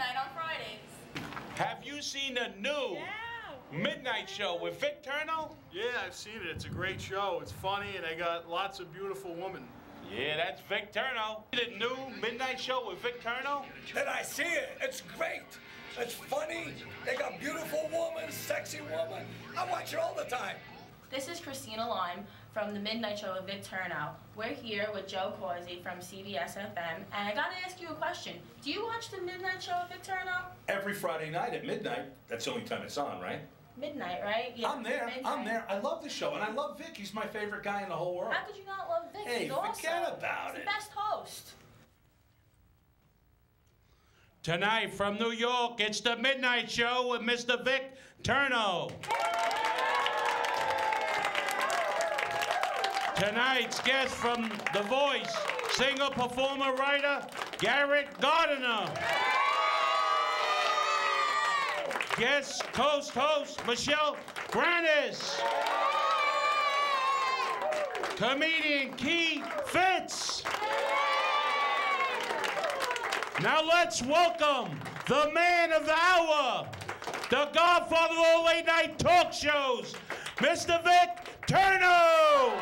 midnight on Fridays. Have you seen the new Midnight Show with VIC TERNO? Yeah, I've seen it. It's a great show. It's funny, and they got lots of beautiful women. Yeah, that's VIC TERNO. The new Midnight Show with VIC TERNO? Did I see it? It's great. It's funny. They got beautiful women, sexy women. I watch it all the time. This is Christina Lime from the Midnight Show with VIC TERNO. We're here with Joe Causey from CBS FM, and I gotta ask you a question. Do you watch the Midnight Show with VIC TERNO? Every Friday night at midnight. That's the only time it's on, right? Midnight, right? Yeah, I'm there. midnight. I'm there. I love the show, and I love Vic. He's my favorite guy in the whole world. How could you not love Vic? Hey, He's awesome. forget about He's it. the best host. Tonight from New York, it's the Midnight Show with Mr. VIC TERNO. Tonight's guest from The Voice, singer, performer, writer, GARRETT. Guest host, Michelle Granis. Comedian Keith Fitz. Now let's welcome the man of the hour, the godfather of all late night talk shows, Mr. VIC TERNO.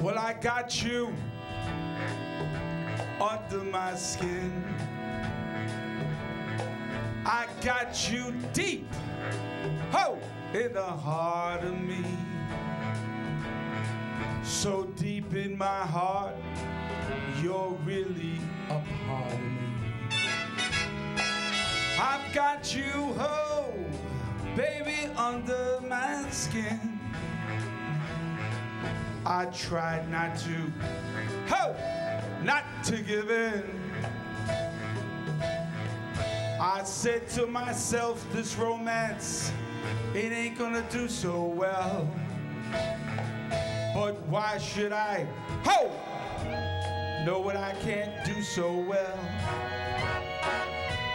Well, I got you under my skin. I got you deep, in the heart of me. So deep in my heart, you're really a part of me. I've got you, baby, under my skin. I tried not to give in. I said to myself, this romance, it ain't gonna do so well. But why should I, know what I can't do so well?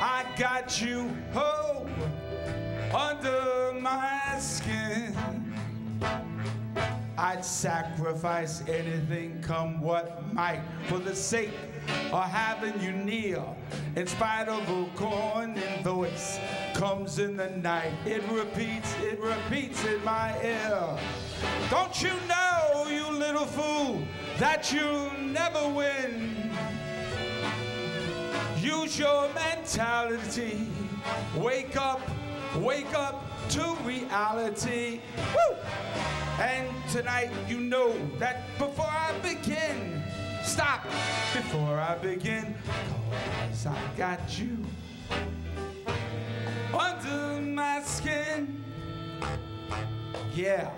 I got you, under my skin. I'd sacrifice anything, come what might, for the sake of having you near. In spite of a corny voice, comes in the night. It repeats in my ear. Don't you know, you little fool, that you'll never win? Use your mentality. Wake up to reality. Woo! And tonight, you know that before I begin, stop before I begin, 'cause I got you under my skin. Yeah,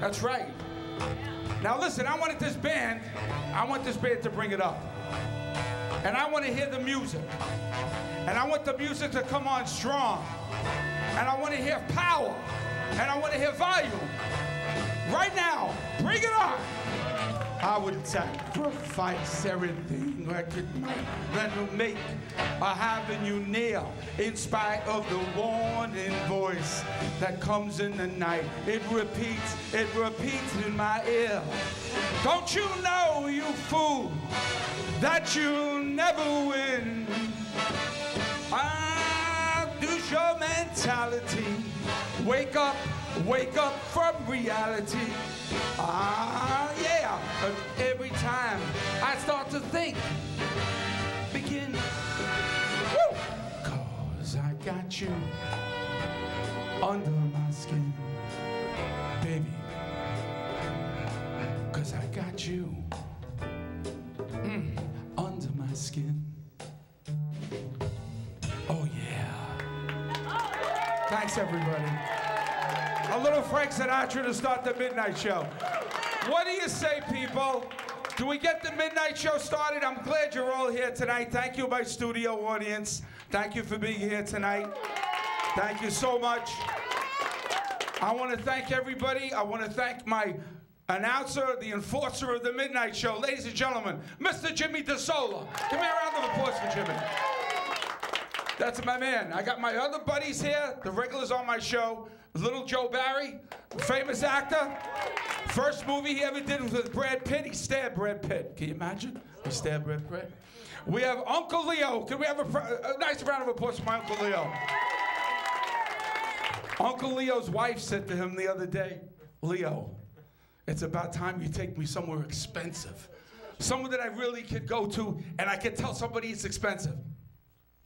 that's right. Now listen, I want this band to bring it up. And I want to hear the music. And I want the music to come on strong. And I want to hear power. And I want to hear volume. Right now, bring it on. I would sacrifice everything I could make having you near. In spite of the warning voice that comes in the night, it repeats in my ear. Don't you know, you fool, that you'll never win? Use your mentality. Wake up from reality. Yeah. But every time I start to think, begin. Woo! 'Cause I got you under my skin, baby. 'Cause I got you under my skin. Oh yeah. Thanks everybody. A little Frank Sinatra to start the Midnight Show. What do you say, people? Do we get the Midnight Show started? I'm glad you're all here tonight. Thank you, my studio audience. Thank you for being here tonight. Thank you so much. I want to thank everybody. I want to thank my announcer, the enforcer of the Midnight Show, ladies and gentlemen, Mr. Jimmy DeSola. Give me a round of applause for Jimmy. That's my man. I got my other buddies here, the regulars on my show. Little Joe Barry, famous actor. First movie he ever did was with Brad Pitt. He stabbed Brad Pitt. Can you imagine? He stabbed Brad Pitt. We have Uncle Leo. Can we have a nice round of applause for my Uncle Leo? Uncle Leo's wife said to him the other day, Leo, it's about time you take me somewhere expensive. Somewhere that I really could go to and I can tell somebody it's expensive.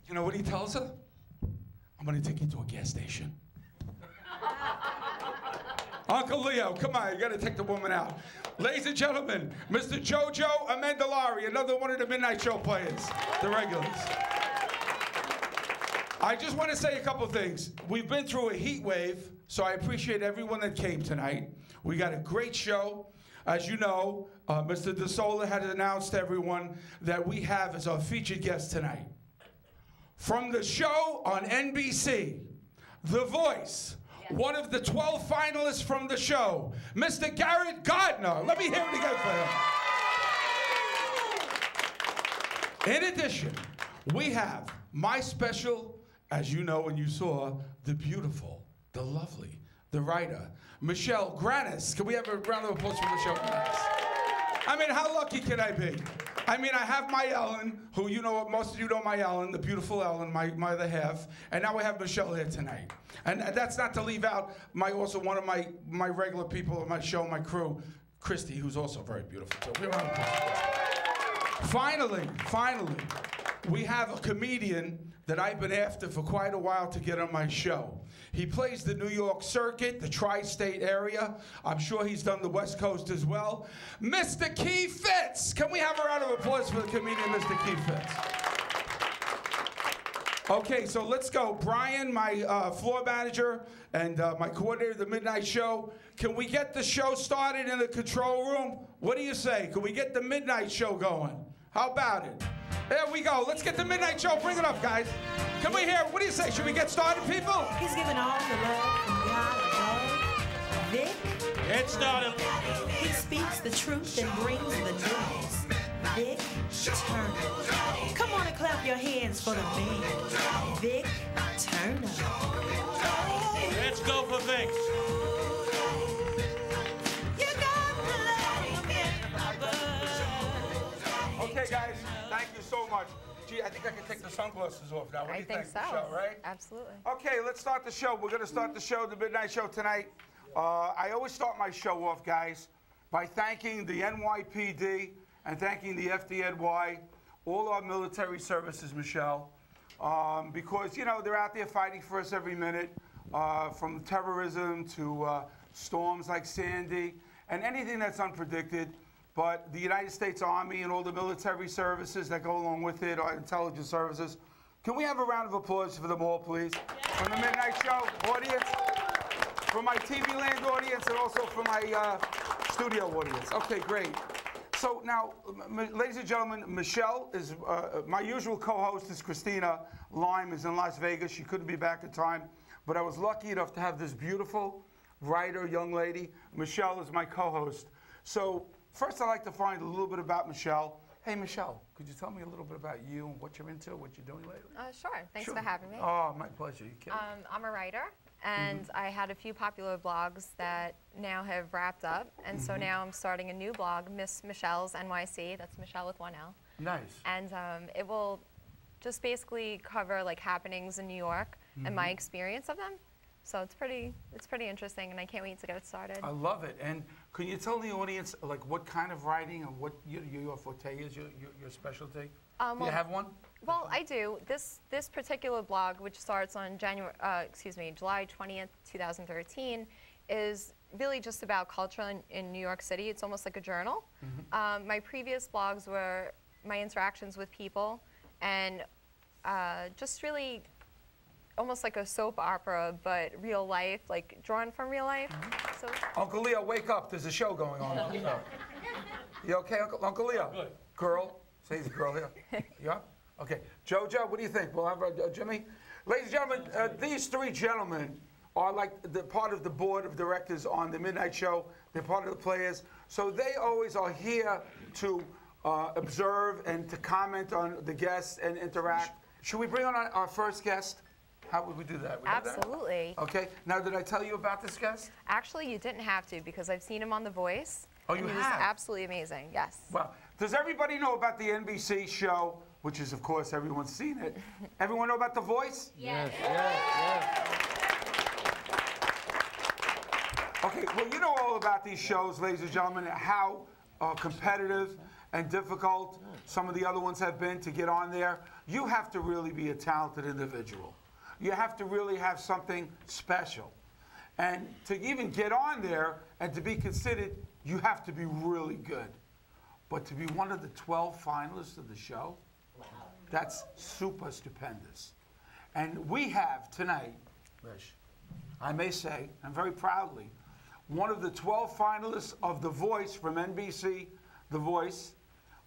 You know what he tells her? I'm gonna take you to a gas station. Uncle Leo, come on, you gotta take the woman out. Ladies and gentlemen, Mr. Jojo Amandolari, another one of the Midnight Show players, the regulars. I just want to say a couple things. We've been through a heat wave, so I appreciate everyone that came tonight. We got a great show. As you know, Mr. DeSola had announced to everyone that we have as our featured guest tonight. From the show on NBC, The Voice, one of the 12 finalists from the show, Mr. Garrett Gardner. Let me hear it again for him. In addition, we have my special, as you know and you saw, the beautiful, the lovely, the writer, Michelle Granis. Can we have a round of applause for Michelle Granis? I mean, how lucky can I be? I mean, I have my Ellen, who you know, most of you know my Ellen, the beautiful Ellen, my other half, and now we have Michelle here tonight. And that's not to leave out also one of my regular people on my show, my crew, Christy, who's also very beautiful too. Finally, we have a comedian that I've been after for quite a while to get on my show. He plays the New York circuit, the tri-state area. I'm sure he's done the West Coast as well. Mr. Keith Fitz. Can we have a round of applause for the comedian, Mr. Keith Fitz? Okay, so let's go. Brian, my floor manager, and my coordinator of the Midnight Show. Can we get the show started in the control room? What do you say? Can we get the Midnight Show going? How about it? There we go. Let's get the Midnight Show. Bring it up, guys. Can we hear? What do you say? Should we get started, people? He's giving all the love from God above. Vic. Get started. He speaks the truth and brings the news. Vic Terno. Come on and clap your hands for the man. Vic Terno. Let's go for Vic. Okay, guys, thank you so much. Gee, I think I can take the sunglasses off now. What do you think? So. Michelle, right? Absolutely. Okay, let's start the show. We're going to start the show, the Midnight Show tonight. I always start my show off, guys, by thanking the NYPD and thanking the FDNY, all our military services, Michelle, because, you know, they're out there fighting for us every minute, from terrorism to storms like Sandy and anything that's unpredicted. But the United States Army and all the military services that go along with it, our intelligence services. Can we have a round of applause for them all, please? From the Midnight Show audience, from my TV Land audience, and also from my studio audience. Okay, great. So now, ladies and gentlemen, Michelle is, my usual co-host is Christina Lime, is in Las Vegas. She couldn't be back in time, but I was lucky enough to have this beautiful writer, young lady. Michelle is my co-host. So, first, I'd like to find a little bit about Michelle. Hey, Michelle, could you tell me a little bit about you and what you're into, what you're doing lately? Sure. Thanks for having me. Oh, my pleasure. You kidding? I'm a writer, and I had a few popular blogs that now have wrapped up, and so now I'm starting a new blog, Miss Michelle's NYC. That's Michelle with one L. Nice. And it will just basically cover like happenings in New York and my experience of them. So it's pretty interesting, and I can't wait to get started. I love it. And can you tell the audience like what kind of writing and what your forte is, your specialty? Do you have one? Well, I do. This particular blog, which starts on July 20th, 2013, is really just about culture in New York City. It's almost like a journal. My previous blogs were my interactions with people, and just really almost like a soap opera, but real life, like drawn from real life. So, Uncle Leo, wake up. There's a show going on. You okay, Uncle Leo? Good. Girl. Say the girl here. You up? Okay. Jojo, what do you think? We'll have Jimmy. Ladies and gentlemen, these three gentlemen are like the part of the board of directors on the Midnight Show. They're part of the players. So they always are here to observe and to comment on the guests and interact. Should we bring on our first guest? How would we do that? Absolutely. Okay. Now, did I tell you about this guest? Actually, you didn't have to because I've seen him on The Voice. Oh, you and he have? was absolutely amazing, yes. Well, does everybody know about the NBC show, which is, of course, everyone's seen it? Everyone know about The Voice? Yes, yes. Okay, well, you know all about these shows, ladies and gentlemen, how competitive and difficult some of the other ones have been to get on there. You have to really be a talented individual. You have to really have something special. And to even get on there and to be considered, you have to be really good. But to be one of the 12 finalists of the show, that's super stupendous. And we have tonight, Rich, I may say, and very proudly, one of the 12 finalists of The Voice from NBC, The Voice,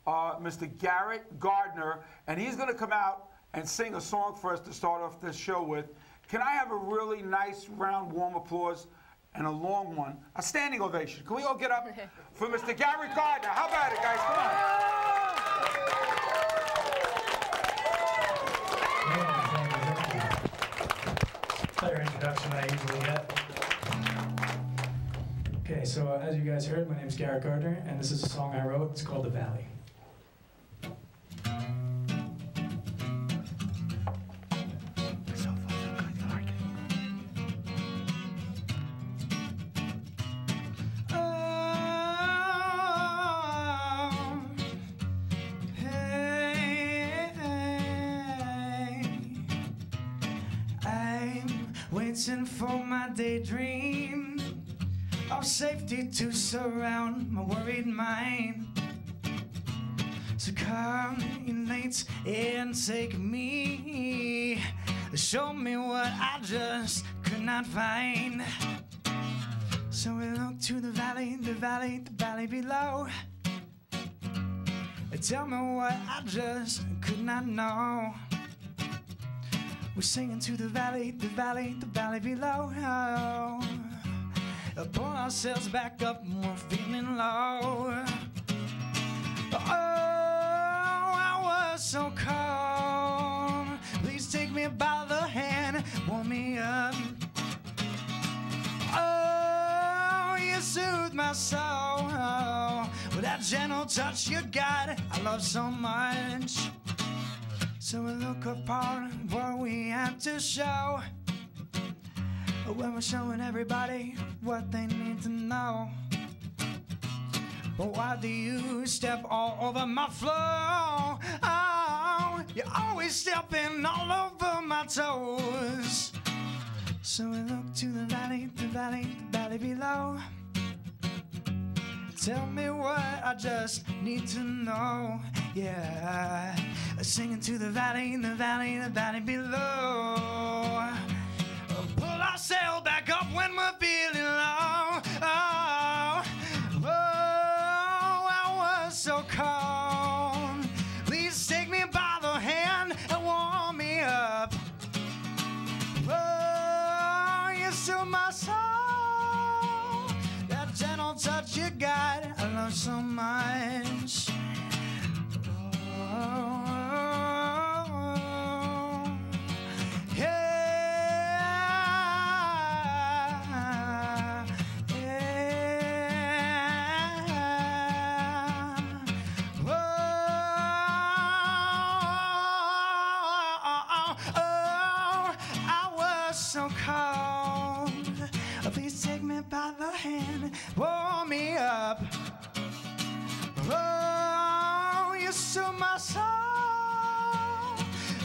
Mr. Garrett Gardner, and he's going to come out and sing a song for us to start off this show with. Can I have a really nice, round, warm applause and a long one, a standing ovation? Can we all get up for Mr. Garrett Gardner? How about it, guys? Come on. Better introduction than I usually get. Okay, so as you guys heard, my name is Garrett Gardner, and this is a song I wrote. It's called The Valley. Waiting for my daydream of safety to surround my worried mind. So come in late and take me, show me what I just could not find. So we look to the valley, the valley, the valley below. Tell me what I just could not know. We're singing to the valley, the valley, the valley below. Pull ourselves back up when we're feeling low. Oh, I was so cold. Please take me by the hand, warm me up. Oh, you soothe my soul with that gentle touch you got. I love so much. So we look apart what we have to show, when we're showing everybody what they need to know. But why do you step all over my flow? Oh, you're always stepping all over my toes. So we look to the valley, the valley, the valley below. Tell me what I just need to know. Yeah, singing to the valley, the valley, the valley below. Pull ourselves back up when we're feeling low. Oh, oh, I was so cold. Please take me by the hand and warm me up. Oh, you soothe my soul. That gentle touch you got, I love so much. Please take me by the hand, warm me up. Oh, you soothe my soul.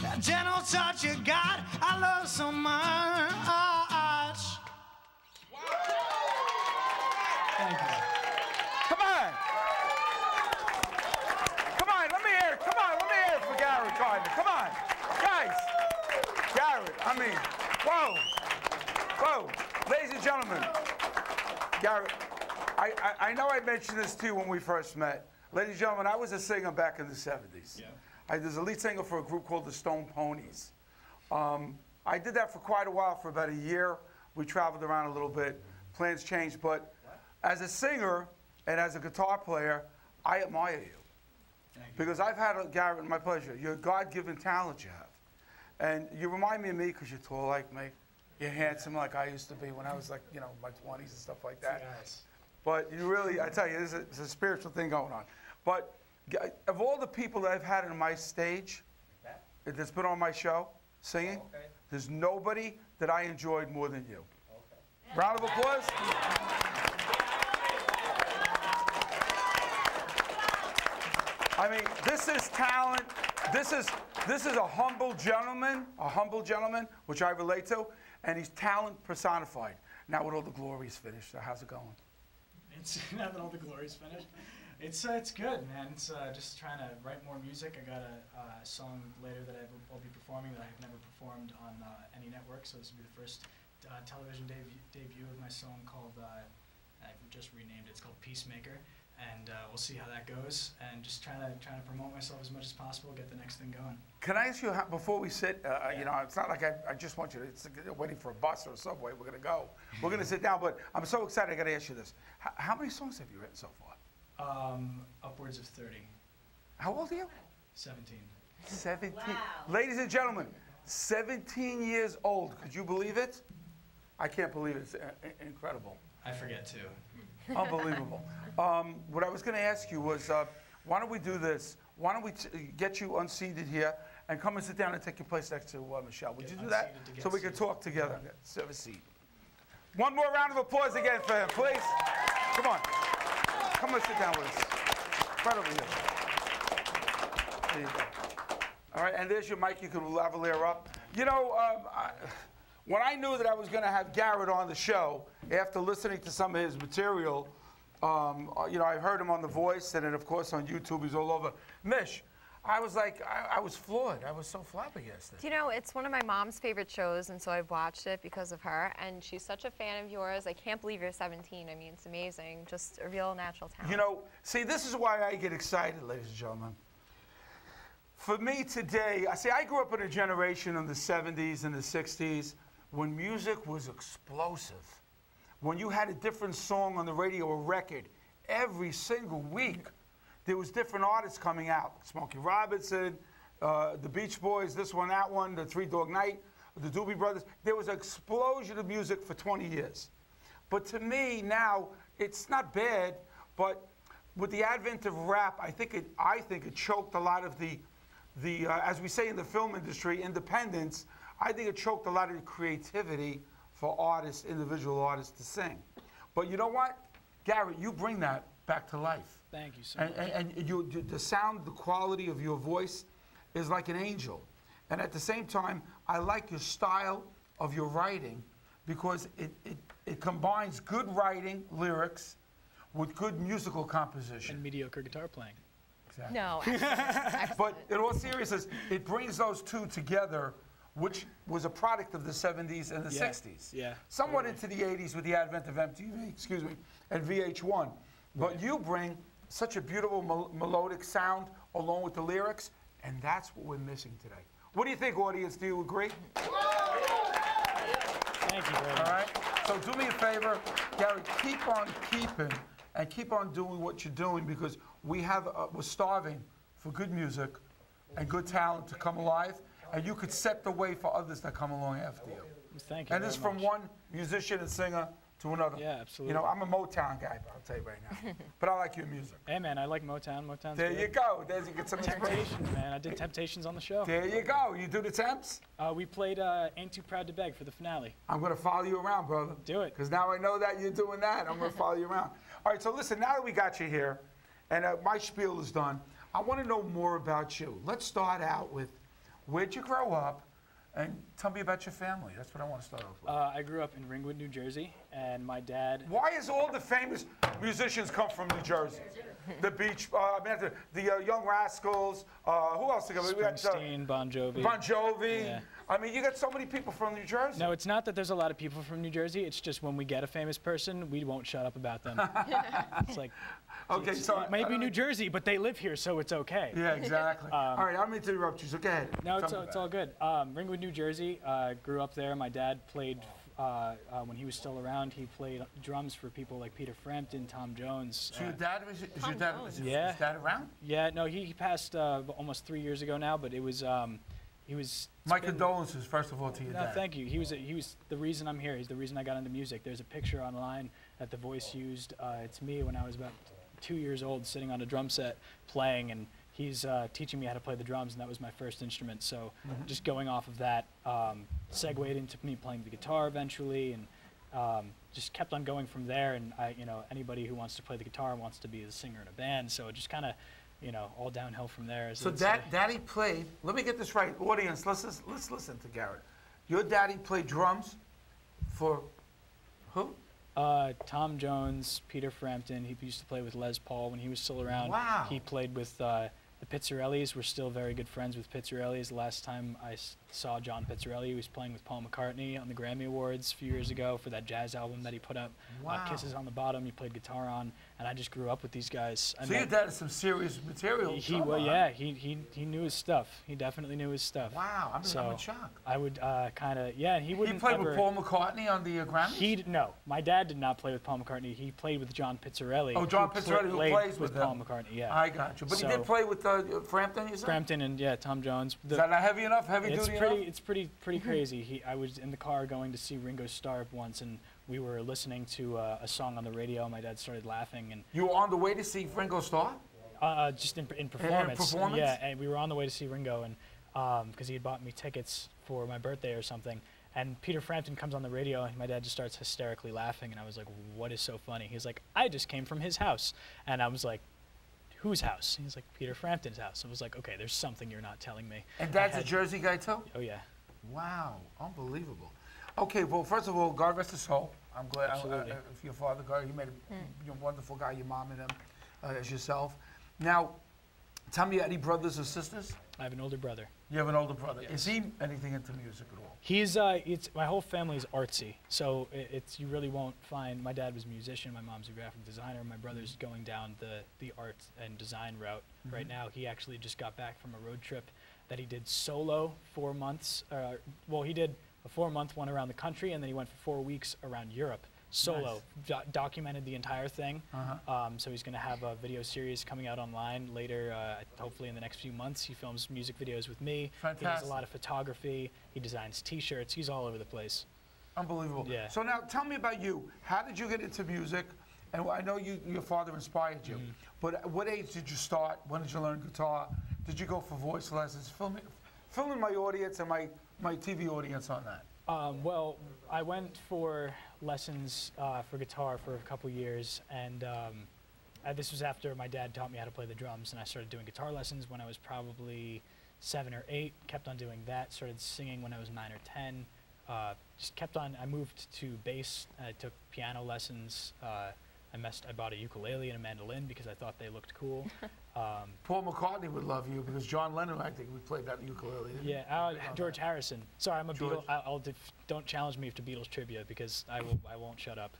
That gentle touch you got, I love so much. Thank you. Come on. Come on, let me hear it. Come on, let me hear it for Garrett Gardner. Come on. Guys. Garrett, I mean, whoa. Whoa. Ladies and gentlemen, Garrett, I know I mentioned this to you when we first met. Ladies and gentlemen, I was a singer back in the 70s. Yeah. I was a lead singer for a group called the Stone Ponies. I did that for quite a while, for about a year. We traveled around a little bit. Plans changed, but as a singer and as a guitar player, I admire you. Because I've had, Garrett, my pleasure, your God-given talent you have. And you remind me of me because you're tall like me. You're handsome like I used to be when I was like, you know, my 20s and stuff like that. But you really, I tell you, there's a spiritual thing going on. But of all the people that I've had on my stage, that's been on my show, singing, there's nobody that I enjoyed more than you. Round of applause. I mean, this is talent. This is a humble gentleman, which I relate to, and he's talent personified. Now with all the glory's finished, so how's it going? It's now that all the glory's finished. It's good, man. It's just trying to write more music. I got a song later that I'll be performing that I've never performed on any network, so this will be the first television debut of my song called, I've just renamed it, it's called Peacemaker, and we'll see how that goes, and just trying to promote myself as much as possible, get the next thing going. Can I ask you, before we sit, you know, it's not like I just want you to, it's waiting for a bus or a subway, we're going to go. We're going to sit down, but I'm so excited, I got to ask you this. How many songs have you written so far? Upwards of 30. How old are you? 17. 17. Wow. Ladies and gentlemen, 17 years old. Could you believe it? I can't believe it. It's incredible. I forget too. Unbelievable. What I was going to ask you was, why don't we do this? Why don't we get you unseated here and come and sit down and take your place next to Michelle? Would you do that? So we can talk together. Have a seat. One more round of applause again for him, please. Come on. Come and sit down with us. Right over here. There you go. All right, and there's your mic. You can lavalier up. You know, when I knew that I was going to have Garrett on the show, after listening to some of his material, you know, I heard him on The Voice, and then, of course, on YouTube, he's all over. Mish, I was like, I was floored. I was so flabbergasted. You know, it's one of my mom's favorite shows, and so I've watched it because of her, and she's such a fan of yours. I can't believe you're 17. I mean, it's amazing. Just a real natural talent. You know, see, this is why I get excited, ladies and gentlemen. For me today, I grew up in a generation in the 70s and the 60s when music was explosive. When you had a different song on the radio or record every single week, there was different artists coming out. Smokey Robinson, the Beach Boys, this one, that one, the Three Dog Night, the Doobie Brothers. There was an explosion of music for 20 years. But to me now, it's not bad, but with the advent of rap, I think it choked a lot of the as we say in the film industry, independence. I think it choked a lot of the creativity for artists, individual artists to sing. But you know what? Garrett, you bring that back to life. Thank you so much. And the sound, the quality of your voice is like an angel. And at the same time, I like your style of your writing because it combines good writing, lyrics, with good musical composition. And mediocre guitar playing. Exactly. No, excellent. But in all seriousness, it brings those two together, which was a product of the 70s and the 60s. Yeah. Somewhat into the 80s with the advent of MTV, excuse me, and VH1. But you bring such a beautiful melodic sound along with the lyrics, and that's what we're missing today. What do you think, audience? Do you agree? Thank you very much. All right. So do me a favor, Gary, keep on keeping and keep on doing what you're doing because we're starving for good music and good talent to come alive, and you could set the way for others that come along after you. Thank you. And this is from one musician and singer to another. Yeah, absolutely. You know, I'm a Motown guy, I'll tell you right now. But I like your music. Hey, man, I like Motown. Motown's There good. you go. There's you get some inspiration. Temptations, man. I did Temptations on the show. There you go. You do the temps? We played Ain't Too Proud to Beg for the finale. I'm going to follow you around, brother. Do it. Because now I know that you're doing that. I'm going to follow you around. All right, so listen, now that we got you here, and my spiel is done, I want to know more about you. Let's start out with where'd you grow up, and tell me about your family. That's what I want to start off with. I grew up in Ringwood, New Jersey, and my dad... Why is all the famous musicians come from New Jersey? The Beach, the Young Rascals, who else? Springsteen, Bon Jovi. Bon Jovi. Yeah. I mean, you got so many people from New Jersey. No, it's not that there's a lot of people from New Jersey. It's just when we get a famous person, we won't shut up about them. It's like, okay, so it may be New Jersey, but they live here, so it's okay. Yeah, exactly. All right, I'm going to interrupt you, so go ahead. No, it's all good. Ringwood, New Jersey, grew up there. My dad played when he was still around, he played drums for people like Peter Frampton, Tom Jones. So your dad was his dad around? Yeah, no, he passed almost 3 years ago now, but it was he was. My condolences, first of all, to your dad. No, thank you. He was the reason I'm here. He's the reason I got into music. There's a picture online that The Voice used. It's me when I was about 2 years old, sitting on a drum set playing, and he's teaching me how to play the drums, and that was my first instrument. So just going off of that, segued into me playing the guitar eventually, and just kept on going from there. And anybody who wants to play the guitar wants to be a singer in a band. So it just kind of, all downhill from there. So Daddy played. Let me get this right, audience. Let's listen to Garrett. Your daddy played drums for who? Tom Jones, Peter Frampton. He used to play with Les Paul when he was still around. Wow. He played with the Pizzarellis. We're still very good friends with Pizzarellis. The last time I saw John Pizzarelli, he was playing with Paul McCartney on the Grammy Awards a few years ago for that jazz album that he put up. Wow. Kisses on the Bottom, he played guitar on, and I just grew up with these guys. So your dad has some serious material. He knew his stuff. He definitely knew his stuff. Wow, I'm in shock. I would kind of, he wouldn't. He played with Paul McCartney on the Grammys? No, my dad did not play with Paul McCartney. He played with John Pizzarelli. Oh, John Pizzarelli, who plays with Paul McCartney, yeah. I got you. But he did play with Frampton, you said? Frampton and, Tom Jones. Is that not heavy enough, heavy duty enough? It's pretty crazy. I was in the car going to see Ringo Starr once, and we were listening to a song on the radio. My dad started laughing. And you were on the way to see Ringo Starr? Just in performance. Yeah, and we were on the way to see Ringo, and because he had bought me tickets for my birthday or something. And Peter Frampton comes on the radio, and my dad just starts hysterically laughing, and I was like, what is so funny? He's like, I just came from his house. And I was like, whose house? He's like, Peter Frampton's house. I was like, okay, there's something you're not telling me. And Dad's a Jersey guy, too? Oh, yeah. Wow, unbelievable. Okay, well, first of all, God rest his soul. I'm glad if your father, God, he made a wonderful guy, your mom and him, as yourself. Now, tell me, any brothers or sisters? I have an older brother. You have an older brother. Yes. Is he anything into music at all? He's, my whole family's artsy, so you really won't find, my dad was a musician, my mom's a graphic designer, my brother's going down the art and design route right now. He actually just got back from a road trip that he did solo 4 months. Well, he did a 4-month one around the country, and then he went for 4 weeks around Europe solo. Nice. Documented the entire thing. So he's going to have a video series coming out online later, hopefully in the next few months. He films music videos with me. Fantastic. He does a lot of photography. He designs T-shirts. He's all over the place. Unbelievable. Yeah. So now tell me about you. How did you get into music? And I know your father inspired you, but at what age did you start? When did you learn guitar? Did you go for voice lessons? Fill in my audience and my TV audience on that. Well, I went for lessons for guitar for a couple years, and this was after my dad taught me how to play the drums, and I started doing guitar lessons when I was probably 7 or 8, kept on doing that, started singing when I was 9 or 10, just kept on. I moved to bass, I took piano lessons, I bought a ukulele and a mandolin because I thought they looked cool. Paul McCartney would love you because John Lennon, I think, we played that ukulele. Yeah, George Harrison. Sorry, I'm a Beatles. Don't challenge me to Beatles trivia because I won't shut up.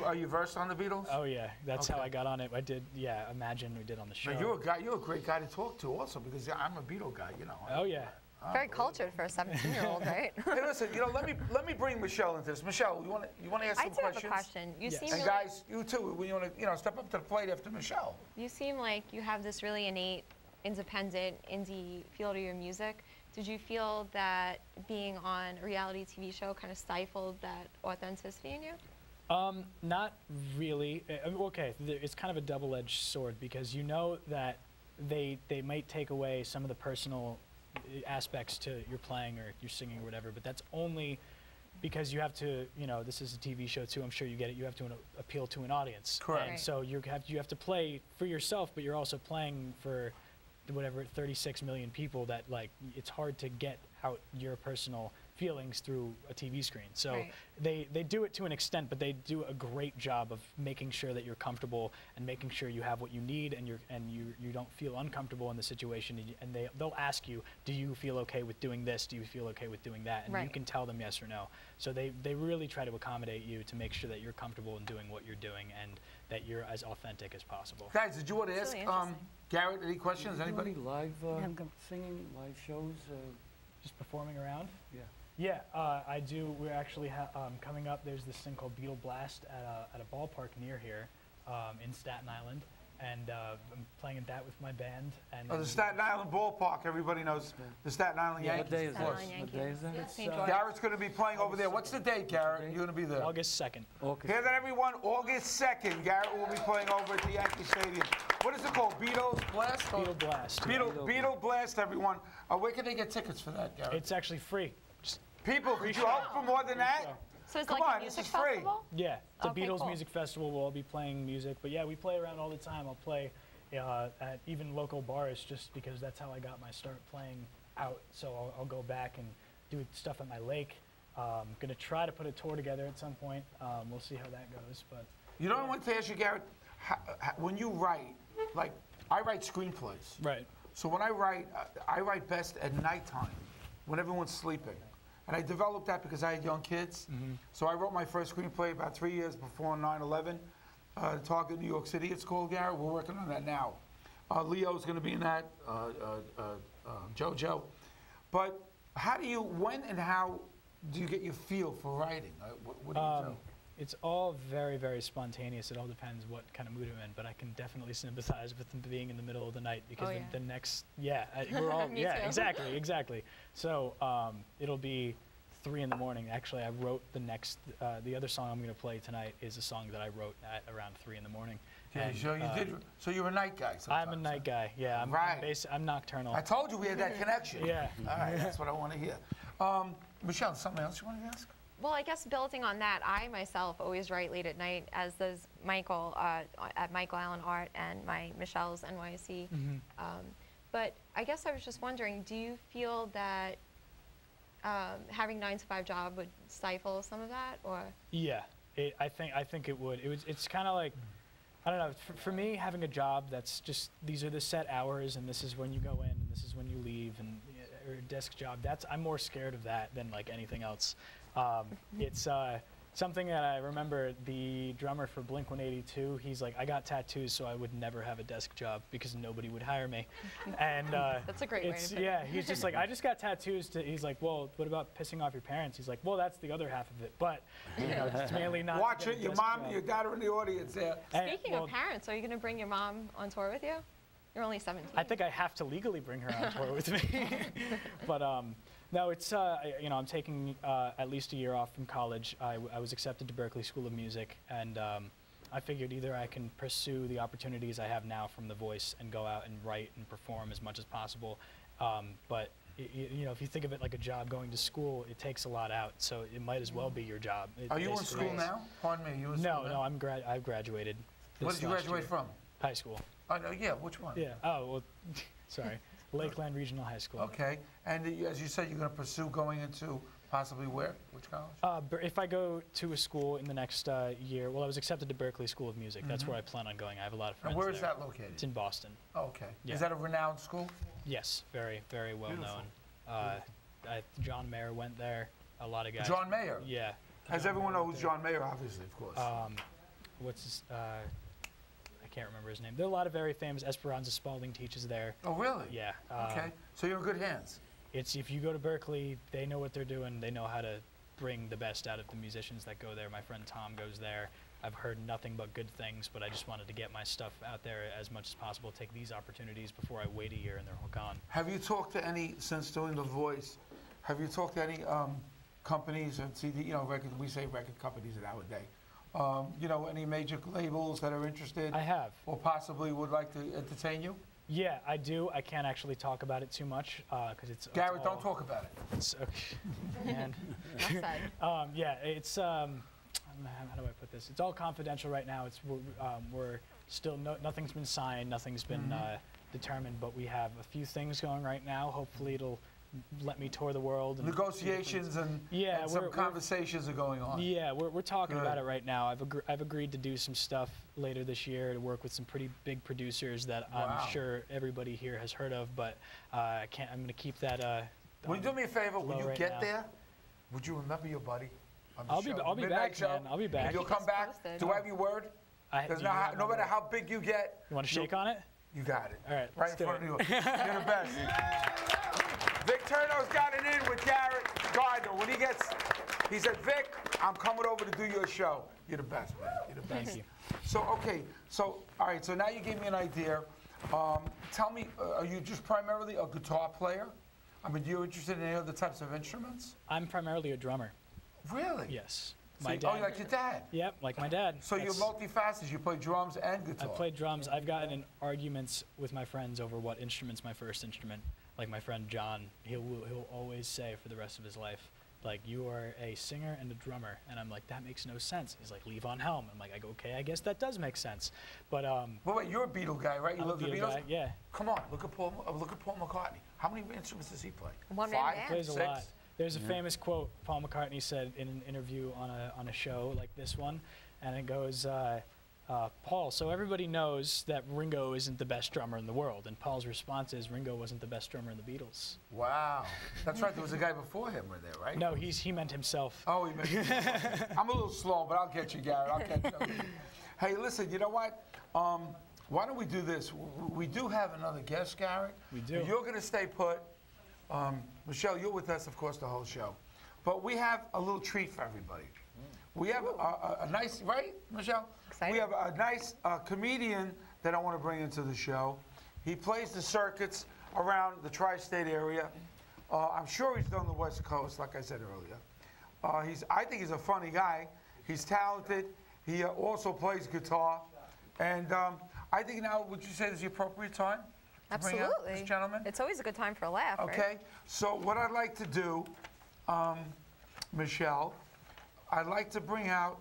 Are you versed on the Beatles? Oh yeah, that's how I got on it. I did. Yeah, Imagine we did on the show. Now, you're a great guy to talk to also because I'm a Beatle guy, you know. Oh yeah. Very cultured for a 17-year-old, right? Hey, listen, let me bring Michelle into this. Michelle, you want to ask some questions? I do have a question. You seem and guys, you too. When you want to, step up to the plate after Michelle. You seem like you have this really innate, independent, indie feel to your music. Did you feel that being on a reality TV show kind of stifled that authenticity in you? Not really. Okay, it's kind of a double-edged sword because you know that they might take away some of the personal aspects to your playing or your singing or whatever, but that's only because you have to, this is a TV show too, I'm sure you get it, you have to appeal to an audience. Correct. And so you have to play for yourself, but you're also playing for whatever 36 million people that it's hard to get out your personal feelings through a TV screen. So they do it to an extent, but they do a great job of making sure that you're comfortable and making sure you have what you need and you don't feel uncomfortable in the situation. And they'll ask you, do you feel okay with doing this? Do you feel okay with doing that? And you can tell them yes or no. So they really try to accommodate you to make sure that you're comfortable in doing what you're doing and that you're as authentic as possible. Guys, did you want to ask Garrett any questions? Anybody? Live singing, live shows? Just performing around? Yeah. Yeah, I do. We're actually coming up. There's this thing called Beetle Blast at a ballpark near here in Staten Island. And I'm playing at that with my band. And the Staten Island ballpark, everybody knows the Staten Island Yankees. What day is Staten this? Island What day is that? Yes, Garrett's going to be playing over there. What's the date, Garrett? You're going to be there. August 2nd. Hear that, everyone? August 2nd, Garrett will be playing over at the Yankee Stadium. What is it called? Beetle Blast? Beetle Blast. Beetle Blast, everyone. Where can they get tickets for that, Garrett? It's actually free. People, could you hope for more than that? So it's Come like on, a music this is free. festival? Yeah, the Okay, Beatles cool. Music Festival. We'll all be playing music. But yeah, we play around all the time. I'll play at even local bars just because that's how I got my start playing out. So I'll go back and do stuff at my lake. Going to try to put a tour together at some point. We'll see how that goes. But You know what I want to ask you, Garrett? When you write, like, I write screenplays. Right. So when I write best at nighttime, when everyone's sleeping. And I developed that because I had young kids. So I wrote my first screenplay about 3 years before 9/11. Target, New York City, it's called, Garrett. We're working on that now. Leo's going to be in that, JoJo. But when and how do you get your feel for writing? What do you do? It's all very, very spontaneous. It all depends what kind of mood I'm in, but I can definitely sympathize with them being in the middle of the night because the next, we're all, Me too. exactly. So it'll be 3 in the morning. Actually, I wrote the other song I'm going to play tonight is a song that I wrote at around 3 in the morning. Yeah, And, so you're a night guy sometimes. I'm a night guy, yeah. I'm nocturnal. I told you we had that connection. Yeah. All right, that's what I want to hear. Michelle, something else you want to ask? Well, I guess building on that, I myself always write late at night, as does Michael at Michael Allen Art and Michelle's NYC. But I guess I was just wondering, do you feel that having 9-to-5 job would stifle some of that, or? Yeah, I think it would. It's kind of like, I don't know. For me, having a job that's just these are the set hours, and this is when you go in, and this is when you leave, and or a desk job. I'm more scared of that than like anything else. It's something that I remember the drummer for Blink-182, he's like, I got tattoos so I would never have a desk job because nobody would hire me. And that's a great way to put it. Yeah, he's just like, I just got tattoos. He's like, well, what about pissing off your parents? He's like, well, that's the other half of it. But, you know, it's mainly not. Watch it, your mom, your dad are in the audience there. Speaking of parents, are you going to bring your mom on tour with you? You're only 17. I think I have to legally bring her on tour with me. But no, it's, you know, I'm taking at least a year off from college. I was accepted to Berklee School of Music, and I figured either I can pursue the opportunities I have now from The Voice and go out and write and perform as much as possible. But, you know, if you think of it like a job going to school, it takes a lot out, so it might as well be your job. Are you in school now? Pardon me, are you in school now? No, I've graduated. What did you graduate from? High school. Oh, no, yeah, which one? Yeah, oh, well, sorry. Lakeland Regional High School. Okay, and as you said, you're going to pursue going into possibly where? Which college? If I go to a school in the next year, well, I was accepted to Berklee School of Music. That's where I plan on going. I have a lot of friends And where is there. that located? It's in Boston. Oh, okay. Yeah. Is that a renowned school? Yes, very, very well known. John Mayer went there. A lot of guys. John Mayer? Yeah. As everyone knows, John Mayer, obviously, of course. What's his, I can't remember his name. There are a lot of very famous Esperanza Spalding teaches there. Oh, really? Yeah. Okay, so you're in good hands. It's if you go to Berklee, they know what they're doing. They know how to bring the best out of the musicians that go there. My friend Tom goes there. I've heard nothing but good things, but I just wanted to get my stuff out there as much as possible, take these opportunities before I wait a year and they're all gone. Have you talked to any, since doing The Voice, have you talked to any companies or CD, you know, we say record companies in our day, you know, any major labels that are interested? I have. Or possibly would like to entertain you? Yeah, I do. I can't actually talk about it too much because it's Garrett, don't talk about it. It's man. Yeah, it's how do I put this? It's all confidential right now. It's we're still nothing's been signed, nothing's been determined, but we have a few things going right now. Hopefully, it'll let me tour the world. And negotiations and some conversations are going on. Yeah, we're talking about it right now. I've agreed to do some stuff later this year to work with some pretty big producers that I'm sure everybody here has heard of, but I'm going to keep that. Will you do me a favor? When you right get now. there, would you remember your buddy? I'll be back, man. I'll be back. And you'll come back. Do I have your word? Because no matter how big you get, you want to shake on it? You got it. All right. Right in front of you. You're the best. Vic Terno's got it in with Garrett Gardner. When he said, Vic, I'm coming over to do your show. You're the best, man. You're the best. Thank you. So, okay, all right, so now you gave me an idea. Tell me, are you just primarily a guitar player? I mean, are you interested in any other types of instruments? I'm primarily a drummer. Really? Yes. So My dad. Oh, like your dad? Yep, like my dad. So you're multifaceted. You play drums and guitar. I played drums. I've gotten in arguments with my friends over what instrument's my first instrument. Like my friend John, he'll always say for the rest of his life, like, you are a singer and a drummer. And I'm like, that makes no sense. He's like, Levon Helm. I'm like, okay, I guess that does make sense. But wait, you're a Beatle guy, right? You love the Beatles? Guy, yeah. Come on, look at Paul McCartney. How many instruments does he play? One Five? man He plays a 6? lot. There's a famous quote Paul McCartney said in an interview on a show like this one, and it goes, Paul, so everybody knows that Ringo isn't the best drummer in the world. And Paul's response is, Ringo wasn't the best drummer in the Beatles. Wow. That's right, there was a guy before him in there, right? No, he meant himself. Oh, he meant himself. I'm a little slow, but I'll get you, Garrett. I'll catch you. Hey, listen, you know what? Why don't we do this? We do have another guest, Garrett. We do. You're going to stay put. Michelle, you're with us, of course, the whole show. But we have a little treat for everybody. We have a nice, right, Michelle? Exciting. We have a nice comedian that I want to bring into the show. He plays the circuits around the tri-state area. I'm sure he's done the West Coast, like I said earlier. I think he's a funny guy. He's talented. He also plays guitar. And I think now, would you say this is the appropriate time? Absolutely. Bring out this gentleman? It's always a good time for a laugh, Okay, right? so what I'd like to do, Michelle, I'd like to bring out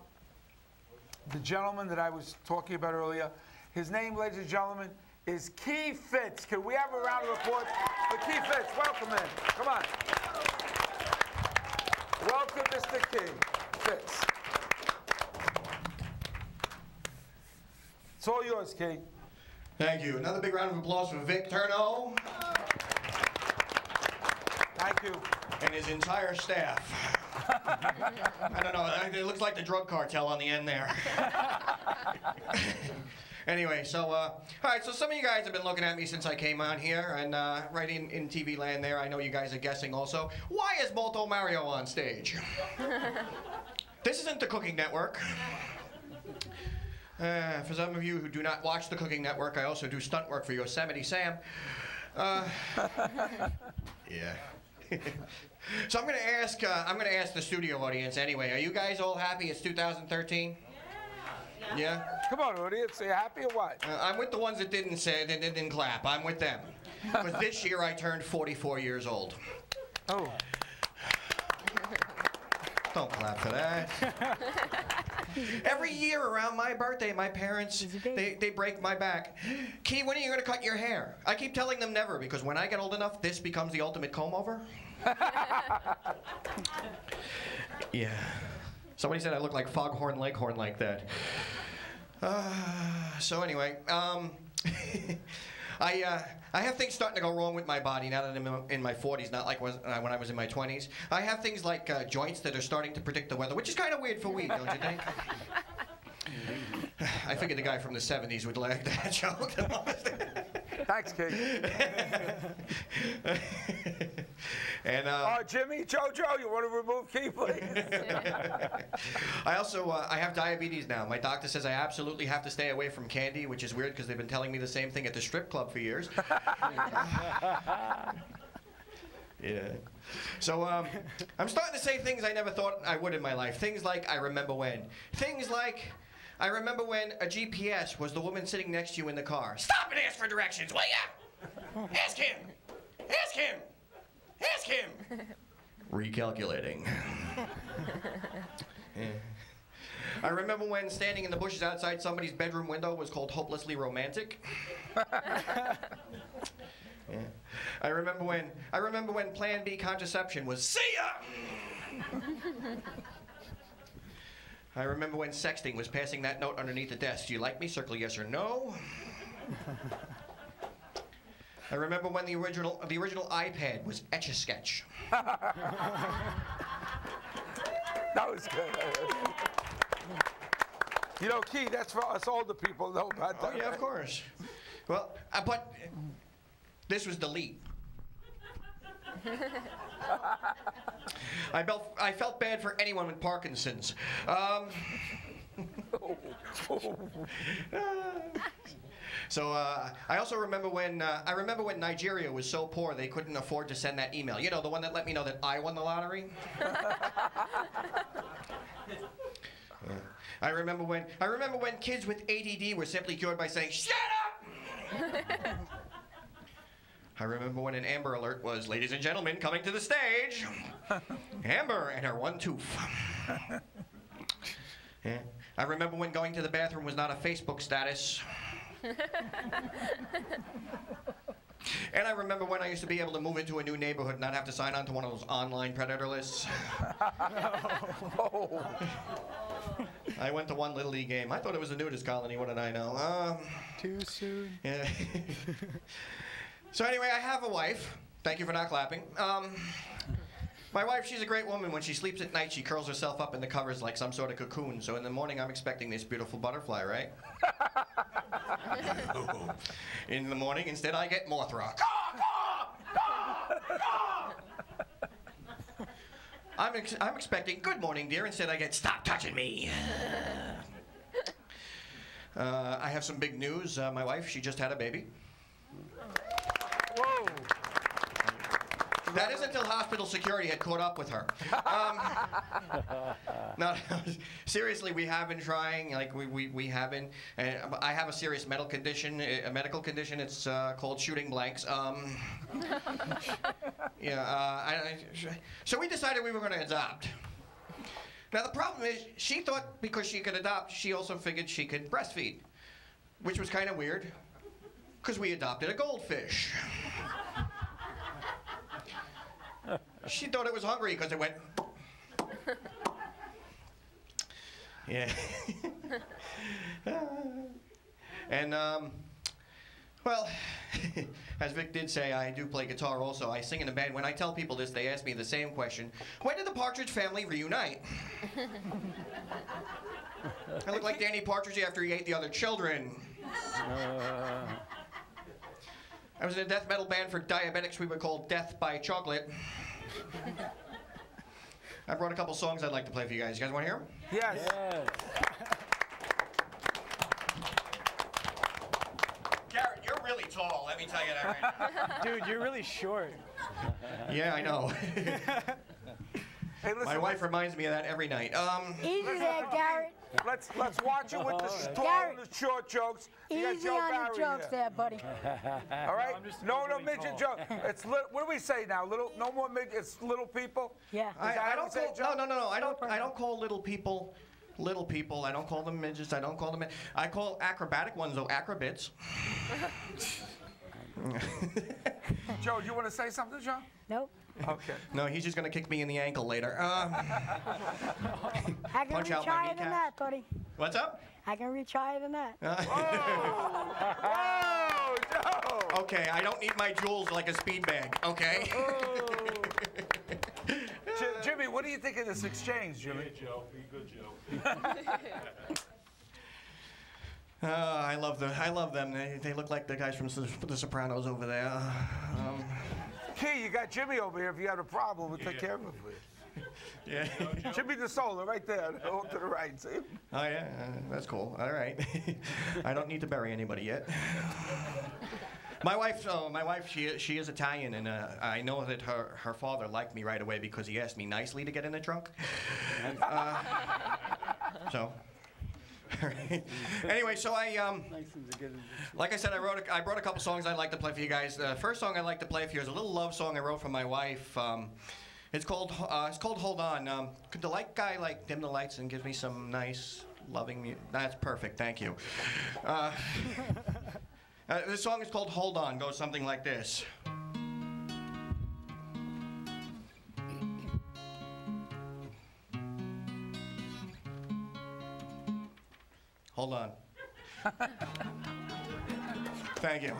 the gentleman that I was talking about earlier. His name, ladies and gentlemen, is Keith Fitz. Can we have a round of applause for Keith Fitz? Welcome in. Come on. Welcome, Mr. Keith Fitz. It's all yours, Keith. Thank you. Another big round of applause for Vic Terno. Thank you. And his entire staff. I don't know, it looks like the drug cartel on the end there. Anyway, so, all right, so some of you guys have been looking at me since I came on here, and right in TV land there, I know you guys are guessing also, why is Molto Mario on stage? This isn't the Cooking Network. For some of you who do not watch the Cooking Network, I also do stunt work for Yosemite Sam. Yeah. So I'm gonna ask the studio audience anyway. Are you guys all happy? It's 2013. Yeah. Come on, audience. Are you happy or what? I'm with the ones that didn't clap. I'm with them. Because this year I turned 44 years old. Oh. Don't clap for that. Every year around my birthday, my parents, they break my back. Key, when are you going to cut your hair? I keep telling them never, because when I get old enough, this becomes the ultimate comb-over. Yeah. Somebody said I look like Foghorn Leghorn like that. So anyway, I have things starting to go wrong with my body now that I'm in my 40s, not like when I was in my 20s. I have things like joints that are starting to predict the weather, which is kind of weird for weed, don't you think? I figured the guy from the 70s would like that joke. Thanks, Kate. And Jimmy, Jojo, you want to remove Key, please? I also I have diabetes now. My doctor says I absolutely have to stay away from candy, which is weird because they've been telling me the same thing at the strip club for years. Yeah. So I'm starting to say things I never thought I would in my life. Things like I remember when. Things like I remember when a GPS was the woman sitting next to you in the car. Stop and ask for directions, will ya? Ask him. Ask him. Ask him. Recalculating. Yeah. I remember when standing in the bushes outside somebody's bedroom window was called hopelessly romantic. Yeah. I remember when Plan B contraception was see ya. I remember when sexting was passing that note underneath the desk. Do you like me? Circle yes or no. I remember when the original iPad was Etch-a-Sketch. That was good. You know, Key, that's for us older people know about that. Oh, yeah, of course. Well, but this was delete. I felt bad for anyone with Parkinson's. So I also remember when Nigeria was so poor they couldn't afford to send that email. You know, the one that let me know that I won the lottery. I remember when kids with ADD were simply cured by saying, "Shut up!" I remember when an Amber Alert was, "Ladies and gentlemen, coming to the stage, Amber and her one tooth." Yeah. I remember when going to the bathroom was not a Facebook status. And I remember when I used to be able to move into a new neighborhood and not have to sign on to one of those online predator lists. I went to one Little League game. I thought it was a nudist colony. What did I know? Too soon. Yeah. So anyway, I have a wife. Thank you for not clapping. My wife, she's a great woman. When she sleeps at night, she curls herself up in the covers like some sort of cocoon. So in the morning, I'm expecting this beautiful butterfly, right? In the morning, instead, I get Mothra. I'm expecting, "Good morning, dear." Instead, I get, "Stop touching me." I have some big news. My wife, she just had a baby. Whoa. That is until hospital security had caught up with her. No, seriously, we have been trying. Like we have been. I have a serious medical condition. It's called shooting blanks. Yeah. So we decided we were going to adopt. Now the problem is, she thought because she could adopt, she also figured she could breastfeed, which was kind of weird, because we adopted a goldfish. She thought it was hungry because it went. Yeah. And, well, as Vic did say, I do play guitar also. I sing in a band. When I tell people this, they ask me the same question. When did the Partridge Family reunite? I look like Danny Partridge after he ate the other children. I was in a death metal band for diabetics we would call Death by Chocolate. I brought a couple songs I'd like to play for you guys. You guys want to hear them? Yes. Garrett, you're really tall, let me tell you that right now. Dude, you're really short. Yeah, I know. Hey, listen, my wife reminds me of that every night. Easy there, Garrett. Let's watch it with the tall and the short jokes. Easy on the jokes there, buddy. All right? No midget joke. It's what do we say now? No more midget. It's little people. Yeah. I don't call. No. I don't call little people. Little people. I don't call them midgets. I don't call them. I call acrobatic ones though acrobits. Joe, do you want to say something, Joe? Nope. Okay. No, he's just gonna kick me in the ankle later. I can reach higher than that, buddy. What's up? I can reach higher than that. Whoa, Joe! Okay, I don't need my jewels like a speed bag. Okay. Jimmy, what do you think of this exchange, Jimmy? Hey, Joe. Be good, Joe. I love them. They look like the guys from The Sopranos over there. Key, you got Jimmy over here. If you have a problem, we'll take care of it for you. Yeah. Jimmy the Solar, right there, to the right. See? Oh yeah, that's cool. All right. I don't need to bury anybody yet. My wife, she is Italian, and I know that her father liked me right away because he asked me nicely to get in the trunk. So. Anyway, so like I said, I brought a couple songs I'd like to play for you guys. The first song I'd like to play for you is a little love song I wrote for my wife. It's called Hold On. Could the light guy dim the lights and give me some nice loving music? That's perfect. Thank you. This song is called Hold On. Goes something like this. Hold on. Thank you.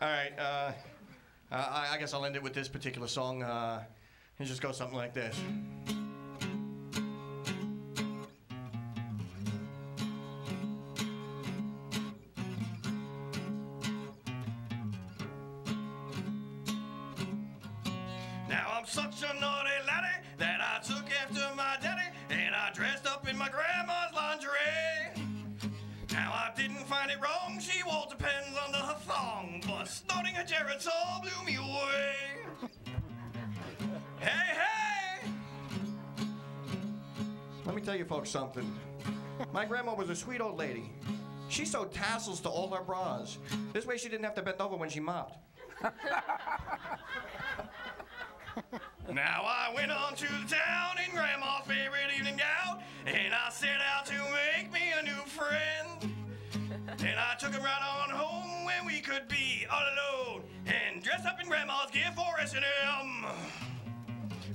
All right. I guess I'll end it with this particular song. It just goes something like this. I'm such a naughty laddie that I took after my daddy and I dressed up in my grandma's lingerie. Now I didn't find it wrong, she wore the pens under her thong, but snorting a Geritol blew me away. Hey, hey! Let me tell you folks something. My grandma was a sweet old lady. She sewed tassels to all her bras. This way she didn't have to bend over when she mopped. Now I went on to the town in Grandma's favorite evening gown, and I set out to make me a new friend. And I took him right on home when we could be all alone, and dress up in Grandma's gear for S&M.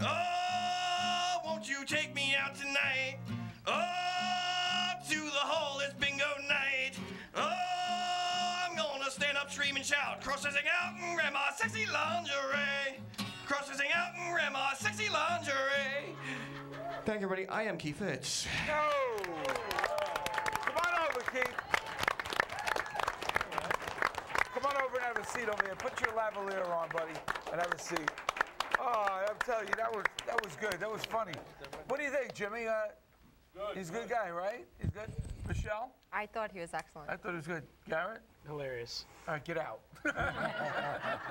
Oh, won't you take me out tonight? Oh, to the hall, it's bingo night. Oh, I'm gonna stand up, scream and shout, cross-dressing out in Grandma's sexy lingerie. Cross-dressing out in Grandma's sexy lingerie. Thank you, everybody. I am Keith Fitz. No! Come on over, Keith. Come on over and have a seat over here. Put your lavalier on, buddy, and have a seat. Oh, I'm telling you, that was good. That was funny. What do you think, Jimmy? Good. He's a good guy, right? He's good. Michelle? I thought he was excellent. I thought he was good. Garrett? Hilarious. All right, get out.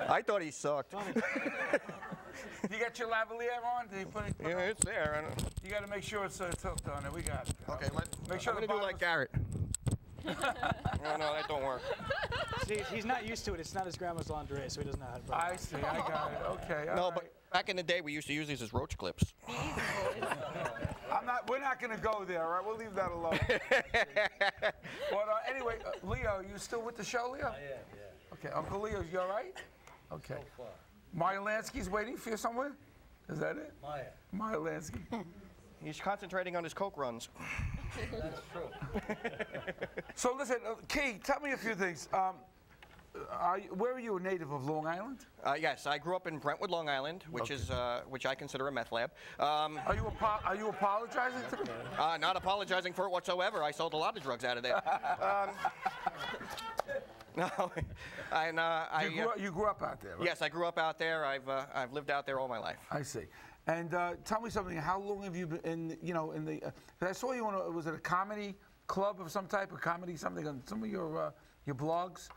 I thought he sucked. You got your lavalier on? Did you put it? Yeah, it's there. You got to make sure it's hooked on it. We got it. Okay, make sure I'm going to do like Garrett. No, that don't work. See, he's not used to it. It's not his grandma's lingerie, so he doesn't know how to break it. I see. I got it. Okay. No, but back in the day, we used to use these as roach clips. We're not going to go there, all right? We'll leave that alone. But anyway, Leo, you still with the show, Leo? I am, yeah. Okay, Uncle Leo, you all right? Okay. So far. Maya Lansky's waiting for you somewhere? Is that it? Maya Lansky. He's concentrating on his coke runs. That's true. So listen, Key, tell me a few things. Where are you, a native of Long Island? Yes, I grew up in Brentwood, Long Island, which is which I consider a meth lab. Are you apologizing to me? Not apologizing for it whatsoever. I sold a lot of drugs out of there. No, you grew up out there, right? Yes, I grew up out there. I've lived out there all my life. I see. And tell me something. How long have you been in? In the? I saw you on. Was it a comedy club of some type? A comedy something on some of your blogs?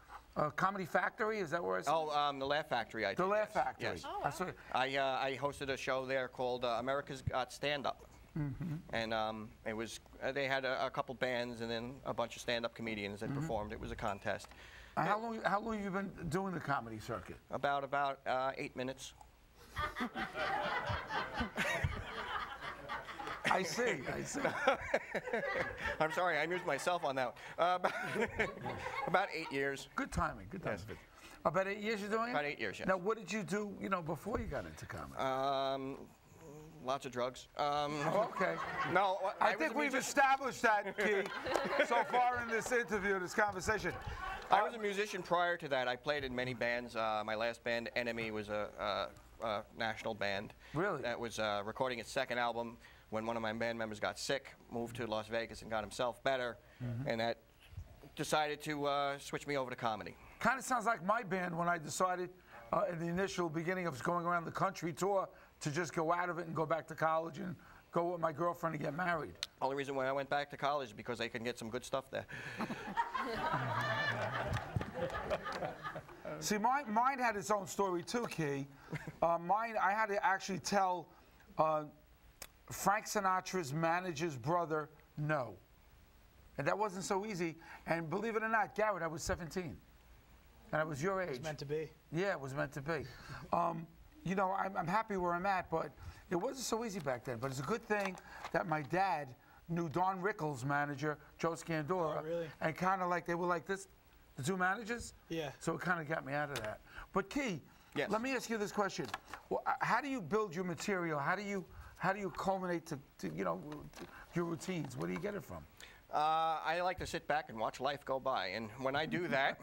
Comedy Factory, is that where I saw? Oh, the Laugh Factory. The Laugh Factory. Yes. Oh, wow. I hosted a show there called America's Got Stand-Up. Mm-hmm. And it was they had a couple bands and then a bunch of stand-up comedians that performed. It was a contest. How long have you been doing the comedy circuit? About 8 minutes. I see. I'm sorry, I amused myself on that one. About 8 years. Good timing. Yes. About 8 years you're doing it? About 8 years, yes. Now, what did you do, before you got into comedy? Lots of drugs. Okay. No, I think we've established that, Key, so far in this interview, this conversation. I was a musician prior to that. I played in many bands. My last band, Enemy, was a national band. Really? That was recording its second album when one of my band members got sick, moved to Las Vegas and got himself better, and that decided to switch me over to comedy. Kind of sounds like my band when I decided in the initial beginning of going around the country tour to just go out of it and go back to college and go with my girlfriend and get married. Only reason why I went back to college is because I can get some good stuff there. See, mine had its own story too, Key. I had to actually tell Frank Sinatra's manager's brother no. And that wasn't so easy. And believe it or not, Garrett, I was 17. And I was your age. It was meant to be. Yeah, it was meant to be. I'm happy where I'm at, but it wasn't so easy back then. But it's a good thing that my dad knew Don Rickles' manager, Joe Scandora. Oh, really? And kind of like, they were like this, the two managers? Yeah. So it kind of got me out of that. But Key, yes. Let me ask you this question. Well, how do you build your material? How do you culminate to your routines? Where do you get it from? I like to sit back and watch life go by. And when I do that,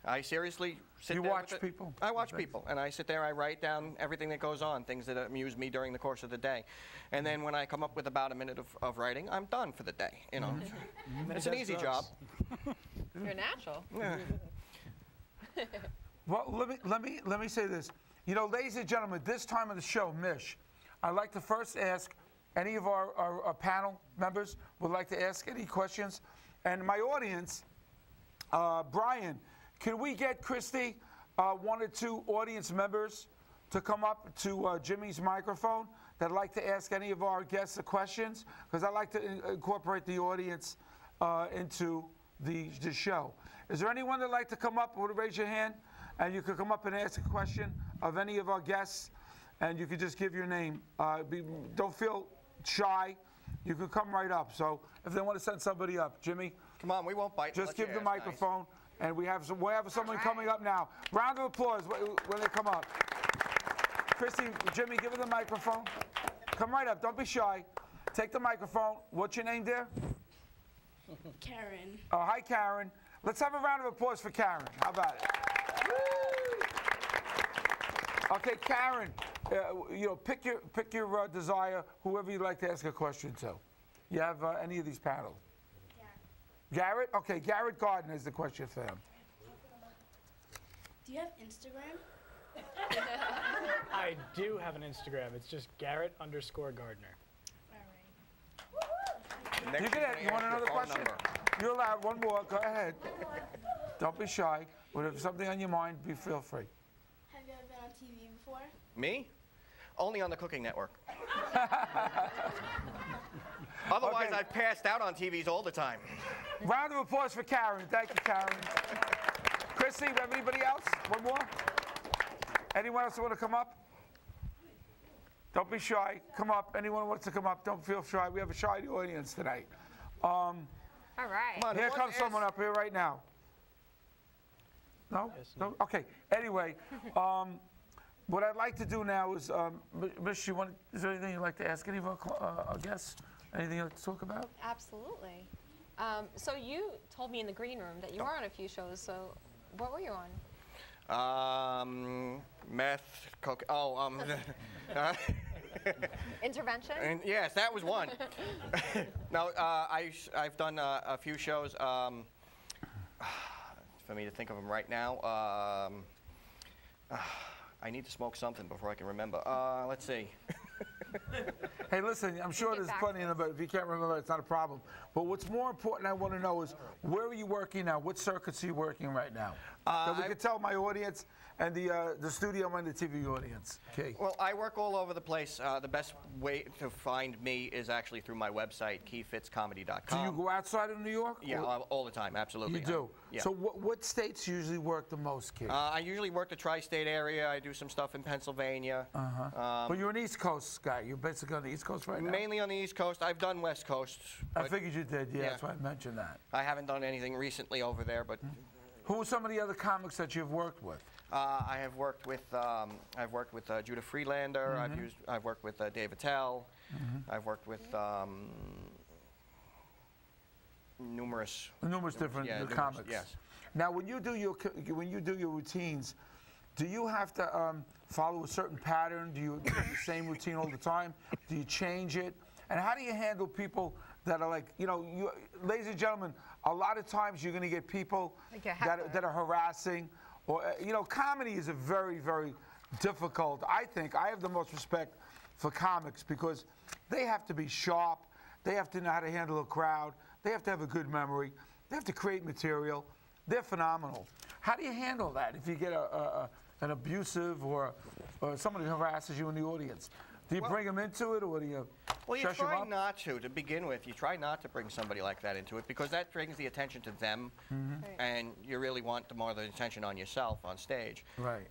I seriously sit there. You watch people? I watch people, and I sit there, I write down everything that goes on, things that amuse me during the course of the day. And then when I come up with about a minute of writing, I'm done for the day, It's an easy job. You're natural. Yeah. Well, let me say this. You know, ladies and gentlemen, this time of the show, Mish, I'd like to first ask any of our panel members would like to ask any questions. And my audience, Brian, can we get Christy, one or two audience members to come up to Jimmy's microphone that'd like to ask any of our guests questions? Because I like to incorporate the audience into the show. Is there anyone that'd like to come up? Would raise your hand, and you could come up and ask a question of any of our guests, and you could just give your name. Don't feel shy. You could come right up. So if they want to send somebody up, Jimmy, come on, we won't bite. Just give the microphone, and we have someone coming up now. Round of applause when they come up. Christy, Jimmy, give her the microphone. Come right up. Don't be shy. Take the microphone. What's your name, dear? Karen. Oh, hi, Karen. Let's have a round of applause for Karen. How about it? Okay, Karen. You know, pick your desire, whoever you'd like to ask a question to. You have any of these panels? Garrett? Okay, Garrett Gardner is the question for him. Do you have Instagram? I do have an Instagram. It's just Garrett_Gardner. You want another question? You're allowed one more. Go ahead. Don't be shy. Whatever something on your mind, feel free. Have you ever been on TV before? Me? Only on the Cooking Network. Otherwise, Okay. I've passed out on TVs all the time. Round of applause for Karen. Thank you, Karen. Chrissy, anybody else? One more? Anyone else want to come up? Don't be shy. Come up. Anyone wants to come up, don't feel shy. We have a shy audience tonight. All right. Come on, Here comes someone up here right now. No? No? Okay. Anyway, what I'd like to do now is, Mish, is there anything you'd like to ask any of our guests? Anything you'd like to talk about? Absolutely. So you told me in the green room that you were on a few shows. So what were you on? Meth, coke. Intervention? And yes, that was one. No, I've done a few shows. For me to think of them right now, I need to smoke something before I can remember. Let's see. Hey, listen, I'm sure there's plenty in there, but if you can't remember, it's not a problem. But what's more important I want to know is, where are you working now? What circuits are you working right now? So we can tell my audience and the studio and the TV audience. Okay. Well, I work all over the place. The best way to find me is actually through my website, keyfitscomedy.com. Do you go outside of New York? Yeah, all the time, absolutely. You do? Yeah. So what states usually work the most, Keith? I usually work the tri-state area. I do some stuff in Pennsylvania. But you're an East Coast guy. You're basically on the East Coast right now? Mainly on the East Coast. I've done West Coast. I figured you did, yeah, that's why I mentioned that. I haven't done anything recently over there, but... Who are some of the other comics that you've worked with? I have worked with Judah Friedlander. I've worked with Dave Attell. I've worked with numerous different comics. Yes. Now, when you do your routines, do you have to follow a certain pattern? Do you do the same routine all the time? Do you change it? And how do you handle people that are like, ladies and gentlemen, a lot of times you're going to get people that are harassing, or comedy is a very, very difficult. I think I have the most respect for comics because they have to be sharp, they have to know how to handle a crowd, they have to have a good memory, they have to create material. They're phenomenal. How do you handle that if you get an abusive or somebody harasses you in the audience? Do you bring them into it, or do you Well, you shush them try up? not to begin with. You try not to bring somebody like that into it because that brings the attention to them, and you really want more of the attention on yourself on stage. Right.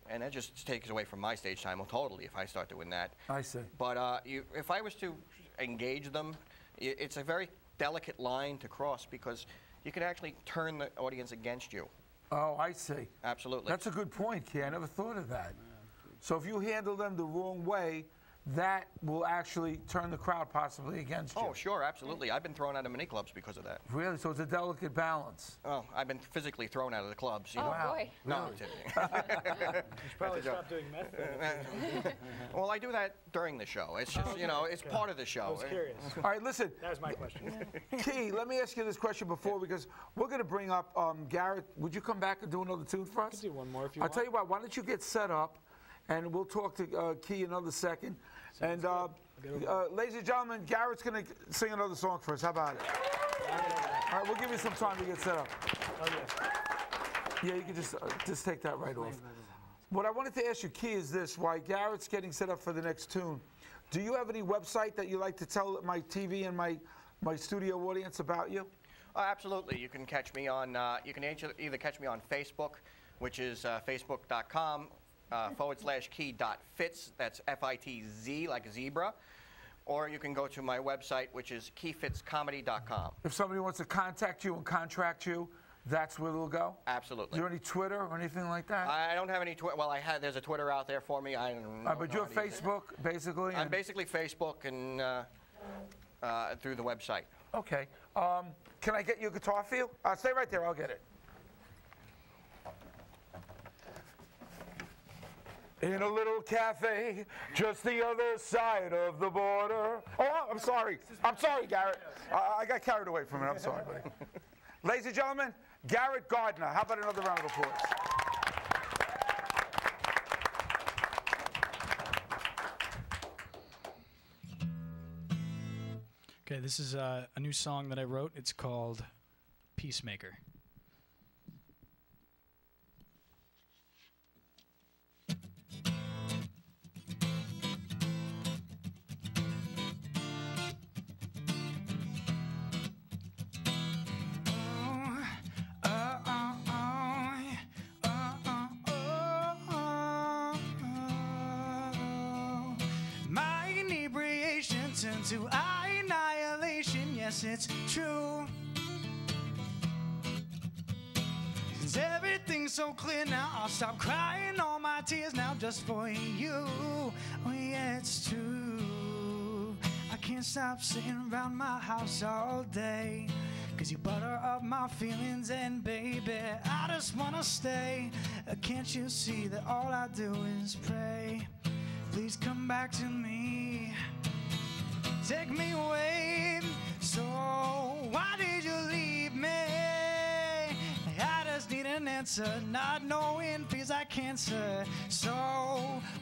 And that just takes away from my stage time totally if I start doing that. I see. But if I was to engage them, it's a very delicate line to cross because you can actually turn the audience against you. Oh, I see. Absolutely. That's a good point, Kay. I never thought of that. So if you handle them the wrong way, that will actually turn the crowd possibly against you. Oh, sure, absolutely. I've been thrown out of many clubs because of that. Really? So it's a delicate balance. Oh, I've been physically thrown out of the clubs. You Oh, know. Wow. boy. No, I'm kidding. You should probably stop doing meth. Well, I do that during the show. It's just, you know, it's part of the show. I was curious. All right, listen. That was my question. Key, let me ask you this question before, because we're going to bring up Garrett. Would you come back and do another tune for us? I can do one more if you I'll want. tell you what, why don't you get set up, and we'll talk to Key another second. And ladies and gentlemen, Garrett's going to sing another song for us. How about it? All right, we'll give you some time to get set up. Oh, yes. Yeah, you can just take that right off. What I wanted to ask you, Key, is this: while Garrett's getting set up for the next tune, do you have any website that you like to tell my TV and my studio audience about you? Absolutely. You can catch me on. You can either catch me on Facebook, which is facebook.com /key.fitz. That's FITZ, like a zebra. Or you can go to my website, which is keyfitzcomedy.com. If somebody wants to contact you and contract you, that's where they'll go? Absolutely. Is there any Twitter or anything like that? I don't have any Twitter. Well, there's a Twitter out there for me. I don't know. But you have Facebook, basically? I'm basically Facebook and through the website. Okay. Can I get your guitar feel? Stay right there. I'll get it. In a little cafe, just the other side of the border. Oh, I'm sorry. I'm sorry, Garrett. I got carried away from it. I'm sorry, buddy. Ladies and gentlemen, Garrett Gardner. How about another round of applause? Okay, this is a new song that I wrote. It's called Peacemaker. My inebriation turned to annihilation. Yes, it's true. Since everything's so clear now, I'll stop crying all my tears now just for you. Oh yeah, it's true. I can't stop sitting around my house all day, 'cause you butter up my feelings, and baby, I just wanna stay. Can't you see that all I do is pray? Please come back to me. Take me away. So why did you leave me? I just need an answer. Not knowing feels like cancer. So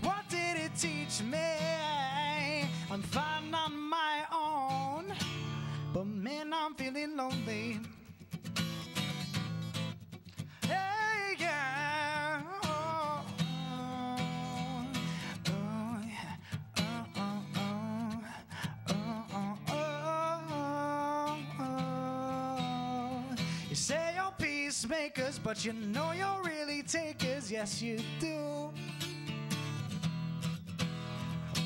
what did it teach me? I'm fine on my own, but man, I'm feeling lonely. Hey, yeah. Oh, oh, yeah. You say you're peacemakers, but you know you're really takers. Yes, you do.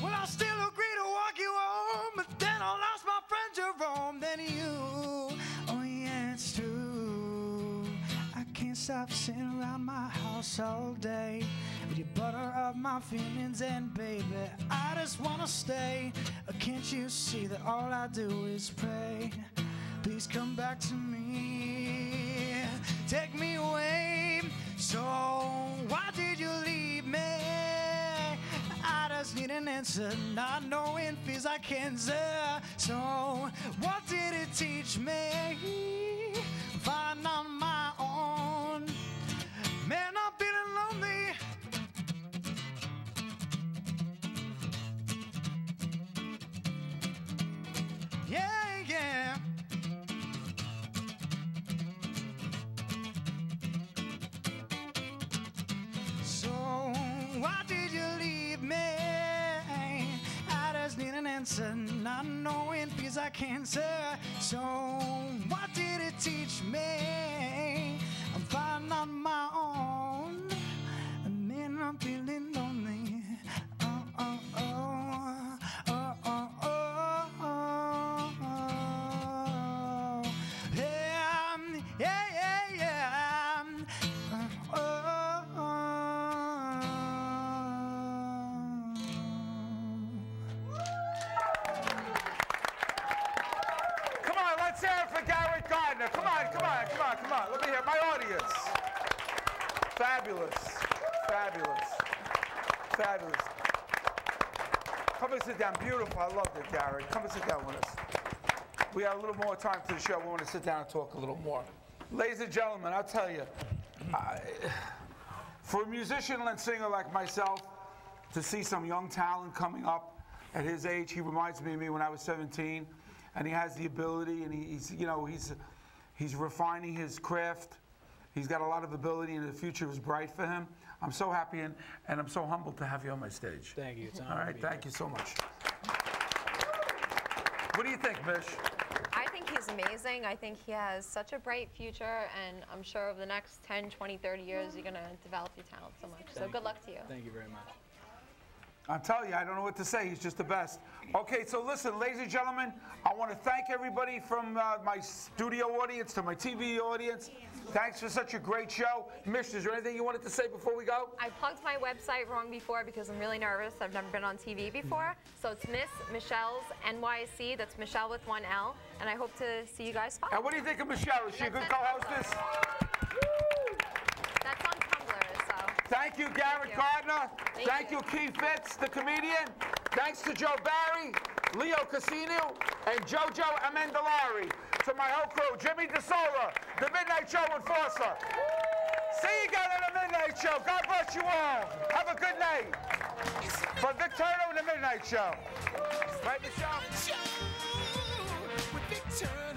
Well, I'll still agree to walk you home, but then I lost my friend Jerome. Then you, oh yeah, it's true. I can't stop sitting around my house all day with you butter up my feelings, and baby, I just wanna stay. Can't you see that all I do is pray? Please come back to me. Take me away. So why did you leave me? I just need an answer. Not knowing feels like cancer. So what did it teach me? Fine on my own. Man, I'm feeling lonely. Yeah, yeah. So why did you leave me? I just need an answer. Not knowing feels like cancer. So what did it teach me? I'm fine on my own, and man, I'm feeling lonely. Oh, oh, oh, oh, oh, oh, oh, oh. Yeah, yeah, yeah, yeah. Oh, oh, oh. Gardner. Come on. Let me hear my audience. Fabulous. Come and sit down. Beautiful. I loved it, Garrett. Come and sit down with us. We have a little more time to the show. We want to sit down and talk a little more. Ladies and gentlemen, I'll tell you, for a musician and singer like myself, to see some young talent coming up at his age, he reminds me of me when I was 17, and he has the ability, and he's refining his craft. He's got a lot of ability, and the future is bright for him. I'm so happy, and I'm so humbled to have you on my stage. Thank you. It's an All honor right, to be thank you so much. What do you think, Mish? I think he's amazing. I think he has such a bright future, and I'm sure over the next 10, 20, 30 years, you're going to develop your talent so much. So good luck to you. Thank you very much. I'm telling you, I don't know what to say. He's just the best. Okay, so listen, ladies and gentlemen, I want to thank everybody from my studio audience to my TV audience. Thanks for such a great show. Mish, is there anything you wanted to say before we go? I plugged my website wrong before because I'm really nervous. I've never been on TV before. So it's Miss Michelle's NYC. That's Michelle with 1 L. And I hope to see you guys follow. And what do you think of Michelle? Is she a good co-hostess? That's on Tumblr, so. Thank you, Garrett Gardner. Thank you, Keith Fitz, the comedian. Thanks to Joe Barry, Leo Casino, and Jojo Amendelari. To my whole crew, Jimmy DeSola, The Midnight Show Enforcer. See you again at The Midnight Show. God bless you all. Have a good night. For Vic Terno and The Midnight Show. Right, Michelle? With Vic Terno.